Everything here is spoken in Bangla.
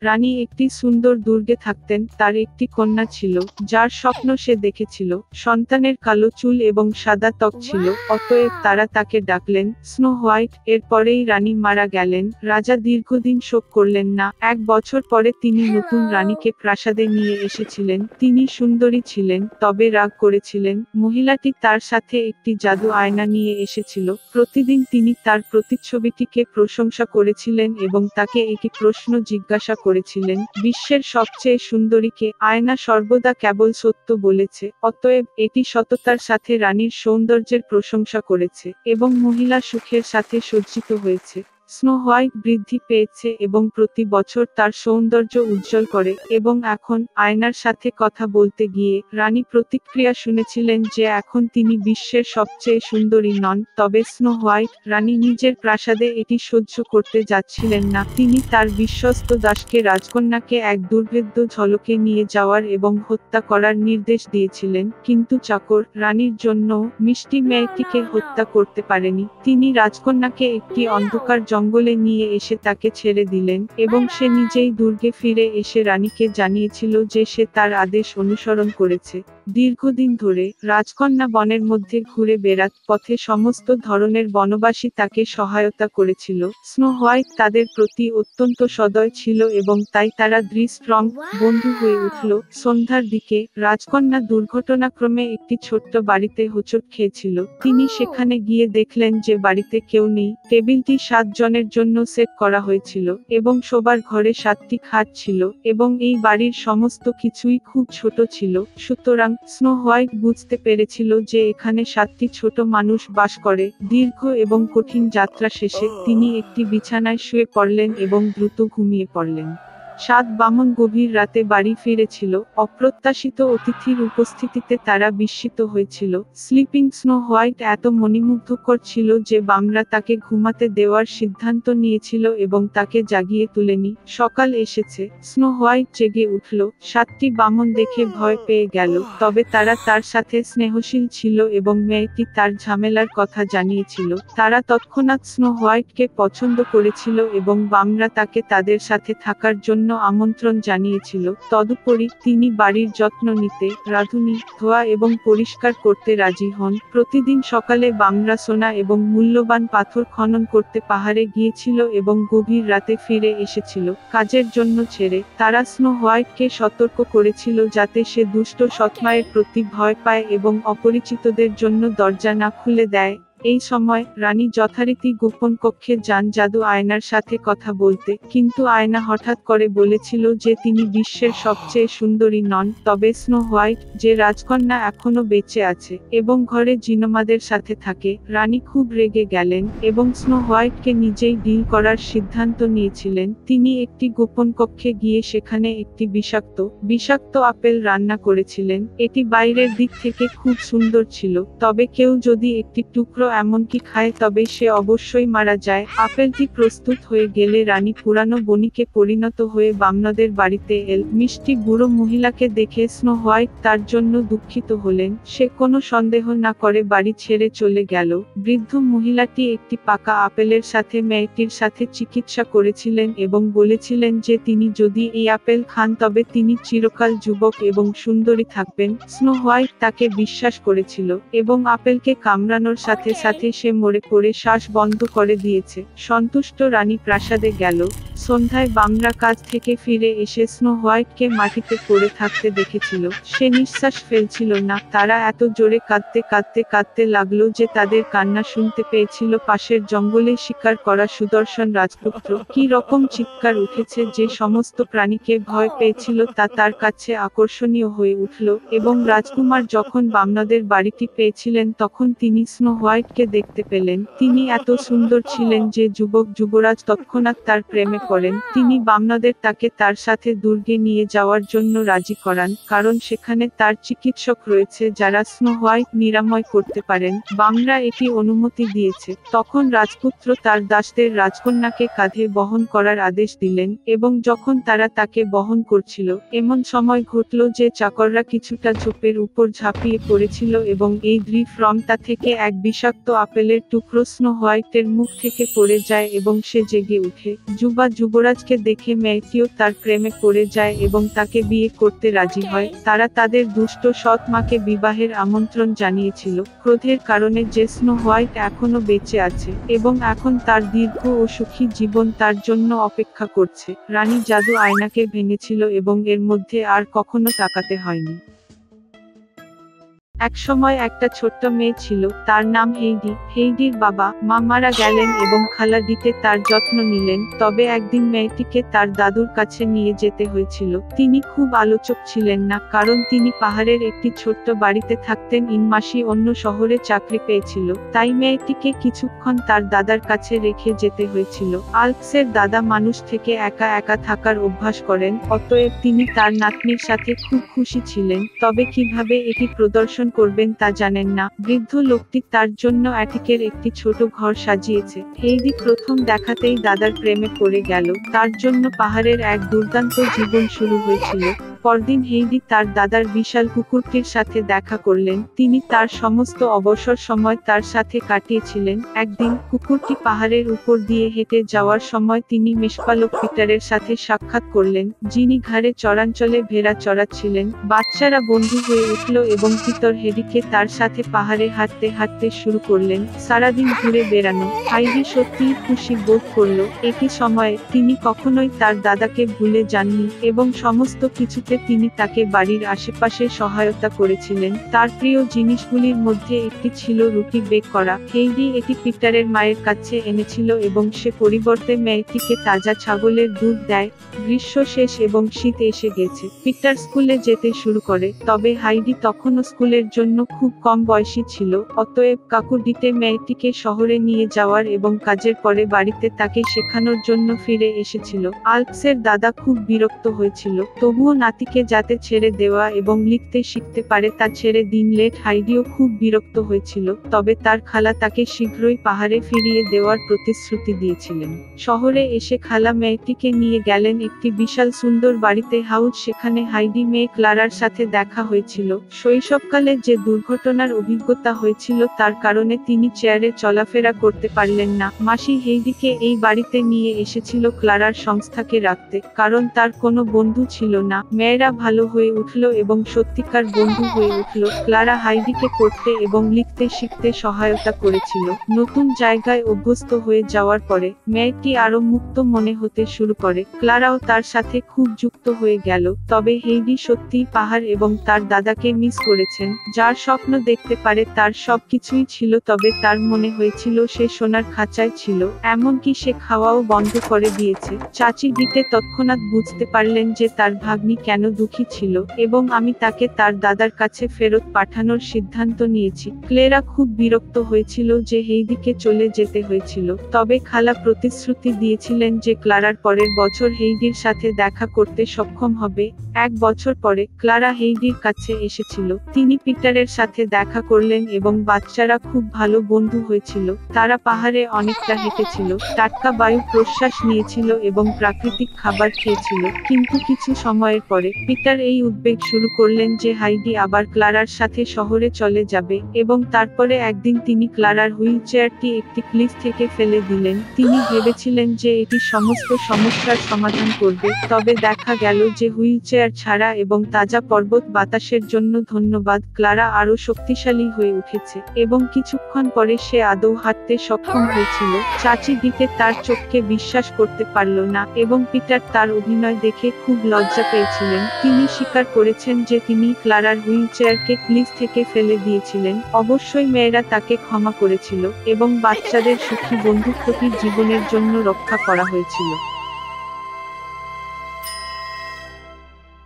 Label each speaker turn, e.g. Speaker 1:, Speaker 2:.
Speaker 1: রানী একটি সুন্দর দুর্গে থাকতেন। তার একটি কন্যা ছিল, যার স্বপ্ন সে দেখেছিল। সন্তানের কালো চুল এবং সাদা ত্বক ছিল, অতএব তারা তাকে ডাকলেন স্নো হোয়াইট। এরপরেই রানী মারা গেলেন। রাজা দীর্ঘদিন শোক করলেন না। 1 বছর পরে তিনি নতুন রানীকে প্রাসাদে নিয়ে এসেছিলেন। তিনি সুন্দরী ছিলেন, তবে রাগ করেছিলেন। মহিলাটি তার সাথে একটি জাদু আয়না নিয়ে এসেছিল। প্রতিদিন তিনি তার প্রতিচ্ছবিটিকে প্রশংসা করেছিলেন এবং তাকে একটি প্রশ্ন জিজ্ঞাসা করেছিলেন, বিশ্বের সবচেয়ে সুন্দরীকে? আয়না সর্বদা কেবল সত্য বলেছে, অতএব এটি সততার সাথে রানীর সৌন্দর্যের প্রশংসা করেছে এবং মহিলা সুখের সাথে সজ্জিত হয়েছে। স্নো হোয়াইট বৃদ্ধি পেয়েছে এবং প্রতি বছর তার সৌন্দর্য উজ্জ্বল করে, এবং এখন আয়নার সাথে কথা বলতে গিয়ে রানী প্রতিক্রিয়া শুনেছিলেন যে এখন তিনি বিশ্বের সবচেয়ে সুন্দরী নন। তবে স্নো হোয়াইট রানী নিজের প্রাসাদে এটি সহ্য করতে যাচ্ছিলেন না। তিনি তার বিশ্বস্ত দাসকে রাজকন্যাকে এক দুর্ভেদ্য ঝলকে নিয়ে যাওয়ার এবং হত্যা করার নির্দেশ দিয়েছিলেন, কিন্তু চাকর রানীর জন্য মিষ্টি মেয়েটিকে হত্যা করতে পারেনি। তিনি রাজকন্যাকে একটি অন্ধকার জঙ্গলে নিয়ে এসে তাকে ছেড়ে দিলেন এবং সে নিজেই দুর্গে ফিরে এসে রানীকে জানিয়েছিল যে সে তার আদেশ অনুসরণ করেছে। দীর্ঘদিন ধরে রাজকন্যা বনের মধ্যে ঘুরে বেড়াত পথে সমস্ত ধরনের বনবাসী তাকে সহায়তা করেছিল। স্নো হোয়াইট তাদের প্রতি অত্যন্ত সদয় ছিল এবং তাই তারা দৃঢ় বন্ধু হয়ে উঠল। সন্ধ্যার দিকে রাজকন্যা দুর্ঘটনাক্রমে একটি ছোট্ট বাড়িতে হোঁচট খেয়েছিল। তিনি সেখানে গিয়ে দেখলেন যে বাড়িতে কেউ নেই। টেবিলটি 7 জনের জন্য সেট করা হয়েছিল এবং শোবার ঘরে 7টি খাট ছিল এবং এই বাড়ির সমস্ত কিছুই খুব ছোট ছিল। সুতরাং স্নো হোয়াইট বুঝতে পেরেছিল যে এখানে 7টি ছোট মানুষ বাস করে। দীর্ঘ এবং কঠিন যাত্রা শেষে তিনি একটি বিছানায় শুয়ে পড়লেন এবং দ্রুত ঘুমিয়ে পড়লেন। 7 বামন গভীর রাতে বাড়ি ফিরেছিল। অপ্রত্যাশিত অতিথির উপস্থিতিতে তারা বিস্মিত হয়েছিল। স্লিপিং স্নো হোয়াইট এত মনোমুগ্ধকর ছিল যে বামরা তাকে ঘুমাতে দেওয়ার সিদ্ধান্ত নিয়েছিল এবং তাকে জাগিয়ে তুলেনি। সকাল এসেছে, স্নো হোয়াইট জেগে উঠল। 7টি বামন দেখে ভয় পেয়ে গেল, তবে তারা তার সাথে স্নেহশীল ছিল এবং মেয়েটি তার ঝামেলার কথা জানিয়েছিল। তারা তৎক্ষণাৎ স্নো হোয়াইটকে পছন্দ করেছিল এবং বামরা তাকে তাদের সাথে থাকার জন্য আমন্ত্রণ জানিয়েছিল। তদুপরি তিনি বাড়ির যত্ন নিতে, রাঁধুনি, ধোয়া এবং পরিষ্কার করতে রাজি হন। প্রতিদিন সকালে বামরা সোনা এবং মূল্যবান পাথর খনন করতে পাহাড়ে গিয়েছিল এবং গভীর রাতে ফিরে এসেছিল কাজের জন্য ছেড়ে। তারা স্নো হোয়াইটকে সতর্ক করেছিল যাতে সে দুষ্ট সৎমায়ের প্রতি ভয় পায় এবং অপরিচিতদের জন্য দরজা না খুলে দেয়। এই সময় রানী যথারীতি গোপন কক্ষে যান জাদু আয়নার সাথে কথা বলতে, কিন্তু আয়না হঠাৎ করে বলেছিল যে তিনি বিশ্বের সবচেয়ে সুন্দরী নন। তবে স্নো হোয়াইট, যে রাজকন্যা এখনো বেঁচে আছে এবং ঘরে জিনোমাদের সাথে থাকে। রানী খুব রেগে গেলেন এবং স্নো হোয়াইটকে নিজেই ডিল করার সিদ্ধান্ত নিয়েছিলেন। তিনি একটি গোপন কক্ষে গিয়ে সেখানে একটি বিষাক্ত আপেল রান্না করেছিলেন। এটি বাইরের দিক থেকে খুব সুন্দর ছিল, তবে কেউ যদি একটি টুকরো এমনকি খায় তবে সে অবশ্যই মারা যায়। আপেলটি প্রস্তুত হয়ে গেলে রানী পুরানো বণিকে পরিণত হয়ে বামনদের বাড়িতে এল। মিষ্টি বুড়ো মহিলাকে দেখে স্নো হোয়াইট তার জন্য দুঃখিত হলেন। সে কোনো সন্দেহ না করে বাড়ি ছেড়ে চলে গেল। বৃদ্ধ মহিলাটি একটি পাকা আপেলের সাথে মেয়েটির সাথে চিকিৎসা করেছিলেন এবং বলেছিলেন যে তিনি যদি এই আপেল খান তবে তিনি চিরকাল যুবক এবং সুন্দরী থাকবেন। স্নো হোয়াইট তাকে বিশ্বাস করেছিল এবং আপেলকে কামড়ানোর সাথে সাথে সে মরে পড়ে শ্বাস বন্ধ করে দিয়েছে। সন্তুষ্ট রানী প্রাসাদে গেল। সন্ধ্যায় বামরা কাজ থেকে ফিরে এসে স্নো হোয়াইটকে মাটিতে পড়ে থাকতে দেখেছিল। সে নিঃশ্বাস ফেলছিল না। তারা এত জোরে কাঁদতে লাগলো যে তাদের কান্না শুনতে পেয়েছিল পাশের জঙ্গলে শিকার করা সুদর্শন রাজপুত্র। কি রকম চিৎকার উঠেছে যে সমস্ত প্রাণীকে ভয় পেয়েছিল তা তার কাছে আকর্ষণীয় হয়ে উঠল। এবং রাজকুমার যখন বামনাদের বাড়িটি পেয়েছিলেন তখন তিনি স্নো হোয়াইটকে দেখতে পেলেন। তিনি এত সুন্দর ছিলেন যে যুবরাজ তৎক্ষণাৎ তার প্রেমে পড়েন। তিনি বামনাদের তাকে তার সাথে দুর্গে নিয়ে যাওয়ার জন্য রাজি করান, কারণ সেখানে তার চিকিৎসক রয়েছে যারা স্নো হোয়াইট নিরাময় করতে পারেন। বামরা এটি অনুমতি দিয়েছে। তখন রাজপুত্র তার দাসদের রাজকন্যাকে কাঁধে বহন করার আদেশ দিলেন এবং যখন তারা তাকে বহন করছিল এমন সময় ঘটল যে চাকররা কিছুটা ঝোপের উপর ঝাঁপিয়ে পড়েছিল এবং এই দৃঢ়তা থেকে এক বিষাক্ত বিষাক্ত আপেলের টুকরো স্নো হোয়াইটের মুখ থেকে পড়ে যায় এবং সে জেগে উঠে। যুবরাজকে দেখে মেয়েটিও তার প্রেমে পড়ে যায় এবং তাকে বিয়ে করতে রাজি হয়। তারা তাদের দুষ্ট সৎ মাকে বিবাহের আমন্ত্রণ জানিয়েছিল, ক্রোধের কারণে যে স্নো হোয়াইট এখনো বেঁচে আছে এবং এখন তার দীর্ঘ ও সুখী জীবন তার জন্য অপেক্ষা করছে। রানী জাদু আয়নাকে ভেঙেছিল এবং এর মধ্যে আর কখনো তাকাতে হয়নি। একসময় একটা ছোট্ট মেয়ে ছিল, তার নাম হেইডি। হেইডির বাবা মা মারা গেলেন এবং খালা দিতে তার যত্ন নিলেন। তবে একদিন মেয়েটিকে তার দাদুর কাছে নিয়ে যেতে হয়েছিল। তিনি খুব আলোচক ছিলেন না, কারণ তিনি পাহাড়ের একটি ছোট্ট বাড়িতে থাকতেন। মাসি অন্য শহরে চাকরি পেয়েছিল, তাই মেয়েটিকে কিছুক্ষণ তার দাদার কাছে রেখে যেতে হয়েছিল। আল্পসের দাদা মানুষ থেকে একা একা থাকার অভ্যাস করেন, অতএব তিনি তার নাতনির সাথে খুব খুশি ছিলেন। তবে কিভাবে এটি প্রদর্শন করবেন তা জানেন না। বৃদ্ধ লোকটি তার জন্য অ্যাটিকের একটি ছোট ঘর সাজিয়েছে। হেইডি প্রথম দেখাতেই দাদার প্রেমে পড়ে গেল। তার জন্য পাহাড়ের এক দুর্দান্ত জীবন শুরু হয়েছিল। পরদিন হেইডি তার দাদার বিশাল কুকুরটির সাথে দেখা করলেন। তিনি তার সমস্ত অবসর সময় তার সাথে কাটিয়েছিলেন। একদিন কুকুরটি পাহাড়ের উপর দিয়ে হেঁটে যাওয়ার সময় তিনি মেষপালক পিটারের সাথে সাক্ষাৎ করলেন, যিনি ঘাড়ে চরাঞ্চলে ভেড়া চড়াচ্ছিলেন। বাচ্চারা বন্ধু হয়ে উঠল এবং পিটার হেইডিকে তার সাথে পাহাড়ে হাঁটতে হাঁটতে শুরু করলেন সারাদিন ঘুরে বেড়ানো। হেইডি সত্যিই খুশি বোধ করল। একই সময়ে তিনি কখনোই তার দাদাকে ভুলে যাননি এবং সমস্ত কিছুতে তিনি তাকে বাড়ির আশেপাশে সহায়তা করেছিলেন। তার প্রিয় জিনিসগুলির মধ্যে একটি ছিল রুটি বেক করা। হেইডি এটি পিটারের মায়ের কাছে এনেছিল এবং সে পরিবর্তে মেয়েটিকে তাজা ছাগলের দুধ দেয়। গ্রীষ্ম শেষ এবং শীত এসে গেছে। পিটার স্কুলে যেতে শুরু করে, তবে হেইডি তখনও স্কুলের জন্য খুব কম বয়সী ছিল। অতএব কাকু দিতে মেয়েটিকে শহরে নিয়ে যাওয়ার এবং কাজের পরে বাড়িতে তাকে শেখানোর জন্য ফিরে এসেছিল। আল্পসের দাদা খুব বিরক্ত হয়েছিল, তবুও নাতিকে যাতে ছেড়ে দেওয়া এবং লিখতে শিখতে পারে তা ছেড়ে দিন লেট। হেইডিও খুব বিরক্ত হয়েছিল, তবে তার খালা তাকে শীঘ্রই পাহাড়ে ফিরিয়ে দেওয়ার প্রতিশ্রুতি দিয়েছিলেন। শহরে এসে খালা মেয়েটিকে নিয়ে গেলেন একটি বিশাল সুন্দর বাড়িতে হাউস। সেখানে হেইডি মেয়ে ক্লারার সাথে দেখা হয়েছিল। শৈশবকালে যে দুর্ঘটনার অভিজ্ঞতা হয়েছিল তার কারণে তিনি চেয়ারে চলাফেরা করতে পারলেন না। মাসি হেইডিকে এই বাড়িতে নিয়ে এসেছিল ক্লারার সংস্থাকে রাখতে, কারণ তার কোনো বন্ধু ছিল না। মেয়েরা ভালো হয়ে উঠল এবং সত্যিকার বন্ধু হয়ে উঠল। ক্লারা হেইডিকে পড়তে এবং লিখতে শিখতে সহায়তা করেছিল। নতুন জায়গায় অভ্যস্ত হয়ে যাওয়ার পরে মেয়েটি আরো মুক্ত মনে হতে শুরু করে। ক্লারাও তার সাথে খুব যুক্ত হয়ে গেল। তবে হেইডি সত্যিই পাহাড় এবং তার দাদাকে মিস করেছেন। যার স্বপ্ন দেখতে পারে তার সবকিছুই ছিল, তবে তার মনে হয়েছিল সে সোনার খাঁচায় ছিল। এমনকি সে খাওয়াও বন্ধ করে দিয়েছে। চাচি দিতে তৎক্ষণাৎ বুঝতে পারলেন যে তার ভাগ্নি কেন দুঃখী ছিল এবং আমি তাকে তার দাদার কাছে ফেরত পাঠানোর সিদ্ধান্ত নিয়েছি। ক্লেরা খুব বিরক্ত হয়েছিল যে হেইডিকে চলে যেতে হয়েছিল, তবে খালা প্রতিশ্রুতি দিয়েছিলেন যে ক্লারার পরের বছর হেইডির সাথে দেখা করতে সক্ষম হবে। এক বছর পরে ক্লারা হেইডির কাছে এসেছিল। তিনি পিটারের সাথে দেখা করলেন এবং বাচ্চারা খুব ভালো বন্ধু হয়েছিল। তারা পাহাড়ে অনেকটা হেঁটেছিল, টাটকা বায়ু প্রশ্বাস নিয়েছিল এবং প্রাকৃতিক খাবার খেয়েছিল। কিন্তু কিছু সময়ের পরে পিটার এই উদ্বেগ শুরু করলেন যে হেইডি আবার ক্লারার সাথে শহরে চলে যাবে এবং তারপরে একদিন তিনি ক্লারার হুইল চেয়ারটি একটি ক্লিফ থেকে ফেলে দিলেন। তিনি ভেবেছিলেন যে এটি সমস্ত সমস্যার সমাধান করবে, তবে দেখা গেল যে হুইল চেয়ার ছাড়া এবং তাজা পর্বত বাতাসের জন্য ধন্যবাদ ক্লারা আরো শক্তিশালী হয়ে উঠেছে এবং কিছুক্ষণ পরে সে আদৌ হাঁটতে সক্ষম হয়েছিল। চাচি দিতে তার চোখকে বিশ্বাস করতে পারল না এবং পিটার তার অভিনয় দেখে খুব লজ্জা পেয়েছিলেন। তিনি স্বীকার করেছেন যে তিনি ক্লারার হুইল চেয়ারকে ক্লিফ থেকে ফেলে দিয়েছিলেন। অবশ্যই মেয়েরা তাকে ক্ষমা করেছিল এবং বাচ্চাদের সুখী বন্ধুত্বটি জীবনের জন্য রক্ষা করা হয়েছিল।